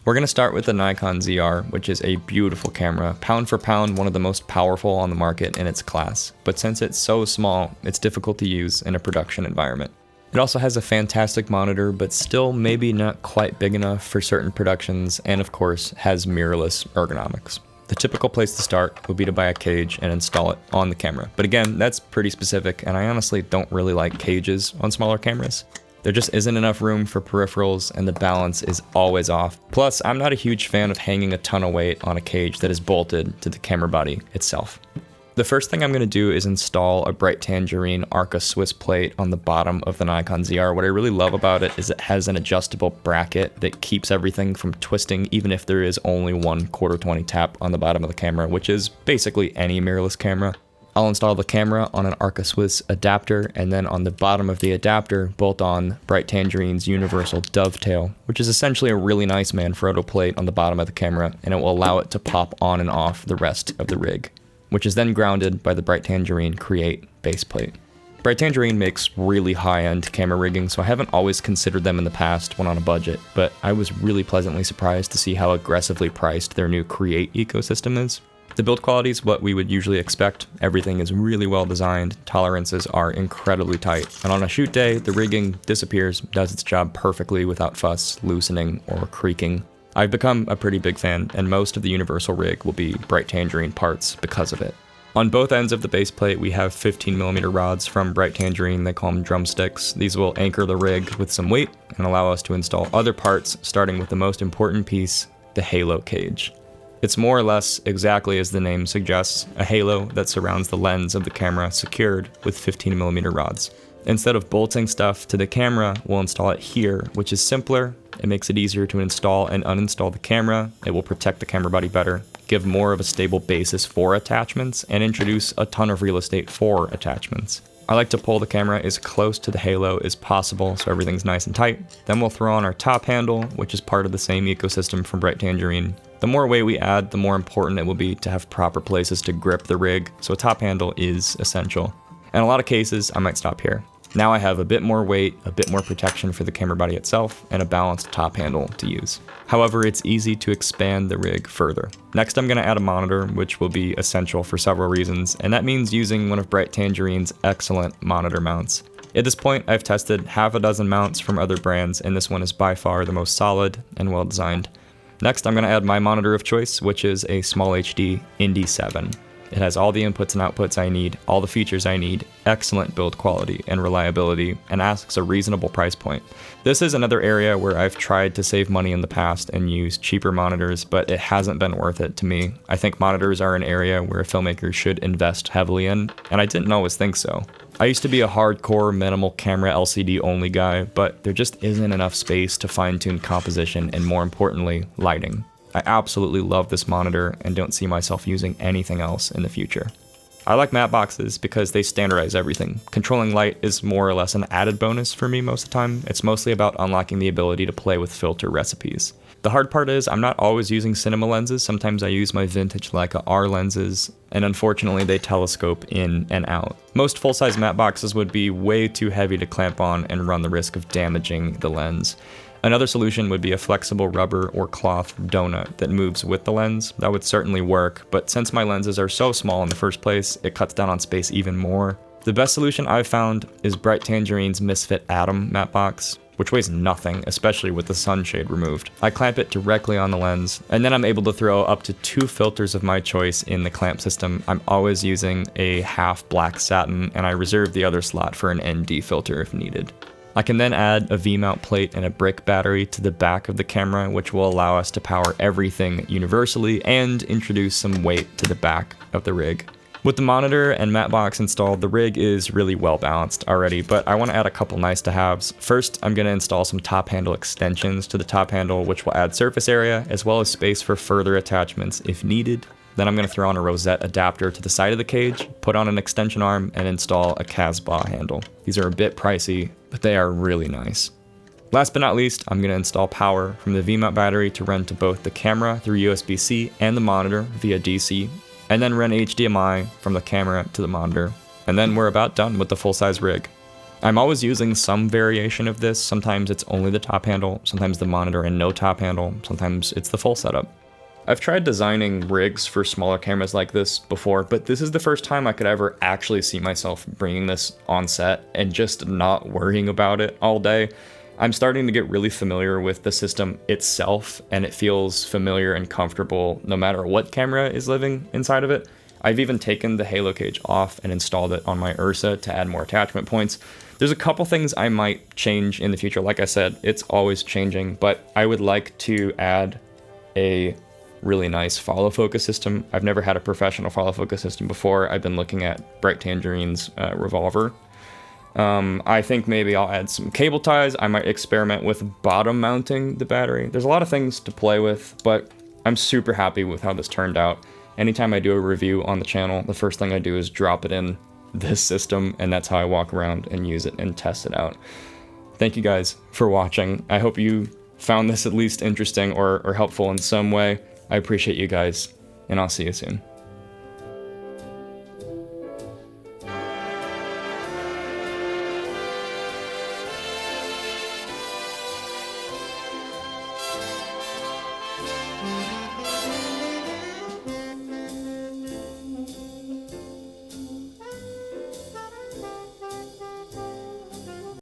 We're going to start with the Nikon ZR, which is a beautiful camera, pound for pound one of the most powerful on the market in its class, but since it's so small, it's difficult to use in a production environment. It also has a fantastic monitor, but still maybe not quite big enough for certain productions, and of course has mirrorless ergonomics. The typical place to start would be to buy a cage and install it on the camera, but again, that's pretty specific, and I honestly don't really like cages on smaller cameras. There just isn't enough room for peripherals and the balance is always off. Plus, I'm not a huge fan of hanging a ton of weight on a cage that is bolted to the camera body itself. The first thing I'm going to do is install a bright tangerine Arca Swiss plate on the bottom of the Nikon ZR. What I really love about it is it has an adjustable bracket that keeps everything from twisting even if there is only one 1/4-20 tap on the bottom of the camera, which is basically any mirrorless camera. I'll install the camera on an Arca Swiss adapter, and then on the bottom of the adapter, bolt on Bright Tangerine's universal Dovetail, which is essentially a really nice Manfrotto plate on the bottom of the camera, and it will allow it to pop on and off the rest of the rig, which is then grounded by the Bright Tangerine Create baseplate. Bright Tangerine makes really high-end camera rigging, so I haven't always considered them in the past when on a budget, but I was really pleasantly surprised to see how aggressively priced their new Create ecosystem is. The build quality is what we would usually expect. Everything is really well designed, tolerances are incredibly tight, and on a shoot day, the rigging disappears, does its job perfectly without fuss, loosening, or creaking. I've become a pretty big fan, and most of the universal rig will be Bright Tangerine parts because of it. On both ends of the base plate, we have 15mm rods from Bright Tangerine. They call them drumsticks. These will anchor the rig with some weight and allow us to install other parts, starting with the most important piece, the halo cage. It's more or less exactly as the name suggests, a halo that surrounds the lens of the camera secured with 15mm rods. Instead of bolting stuff to the camera, we'll install it here, which is simpler. It makes it easier to install and uninstall the camera. It will protect the camera body better, give more of a stable basis for attachments, and introduce a ton of real estate for attachments. I like to pull the camera as close to the halo as possible so everything's nice and tight. Then we'll throw on our top handle, which is part of the same ecosystem from Bright Tangerine. The more weight we add, the more important it will be to have proper places to grip the rig, so a top handle is essential. In a lot of cases, I might stop here. Now I have a bit more weight, a bit more protection for the camera body itself, and a balanced top handle to use. However, it's easy to expand the rig further. Next, I'm going to add a monitor, which will be essential for several reasons, and that means using one of Bright Tangerine's excellent monitor mounts. At this point, I've tested half a dozen mounts from other brands, and this one is by far the most solid and well designed. Next, I'm going to add my monitor of choice, which is a SmallHD INDIE 7. It has all the inputs and outputs I need, all the features I need, excellent build quality and reliability, and asks a reasonable price point. This is another area where I've tried to save money in the past and use cheaper monitors, but it hasn't been worth it to me. I think monitors are an area where a filmmaker should invest heavily in, and I didn't always think so. I used to be a hardcore minimal camera LCD only guy, but there just isn't enough space to fine-tune composition and, more importantly, lighting. I absolutely love this monitor and don't see myself using anything else in the future. I like Matteboxes because they standardize everything. Controlling light is more or less an added bonus for me most of the time. It's mostly about unlocking the ability to play with filter recipes. The hard part is I'm not always using cinema lenses. Sometimes I use my vintage Leica R lenses, and unfortunately they telescope in and out. Most full-size Matteboxes would be way too heavy to clamp on and run the risk of damaging the lens. Another solution would be a flexible rubber or cloth donut that moves with the lens. That would certainly work, but since my lenses are so small in the first place, it cuts down on space even more. The best solution I've found is Bright Tangerine's Misfit Atom Mattebox, which weighs nothing, especially with the sunshade removed. I clamp it directly on the lens, and then I'm able to throw up to 2 filters of my choice in the clamp system. I'm always using a half black satin, and I reserve the other slot for an ND filter if needed. I can then add a V-mount plate and a brick battery to the back of the camera, which will allow us to power everything universally and introduce some weight to the back of the rig. With the monitor and Mattebox installed, the rig is really well balanced already, but I want to add a couple nice to haves. First, I'm going to install some top handle extensions to the top handle, which will add surface area as well as space for further attachments if needed. Then I'm going to throw on a rosette adapter to the side of the cage, put on an extension arm, and install a KASBAH handle. These are a bit pricey, but they are really nice. Last but not least, I'm going to install power from the V-mount battery to run to both the camera through USB-C and the monitor via DC, and then run HDMI from the camera to the monitor. And then we're about done with the full-size rig. I'm always using some variation of this. Sometimes it's only the top handle, sometimes the monitor and no top handle, sometimes it's the full setup. I've tried designing rigs for smaller cameras like this before, but this is the first time I could ever actually see myself bringing this on set and just not worrying about it all day. I'm starting to get really familiar with the system itself, and it feels familiar and comfortable no matter what camera is living inside of it. I've even taken the halo cage off and installed it on my Ursa to add more attachment points. There's a couple things I might change in the future. Like I said, it's always changing, but I would like to add a really nice follow focus system. I've never had a professional follow focus system before. I've been looking at Bright Tangerine's Revolver. I think maybe I'll add some cable ties. I might experiment with bottom mounting the battery. There's a lot of things to play with, but I'm super happy with how this turned out. Anytime I do a review on the channel, the first thing I do is drop it in this system, and that's how I walk around and use it and test it out. Thank you guys for watching. I hope you found this at least interesting or helpful in some way. I appreciate you guys, and I'll see you soon.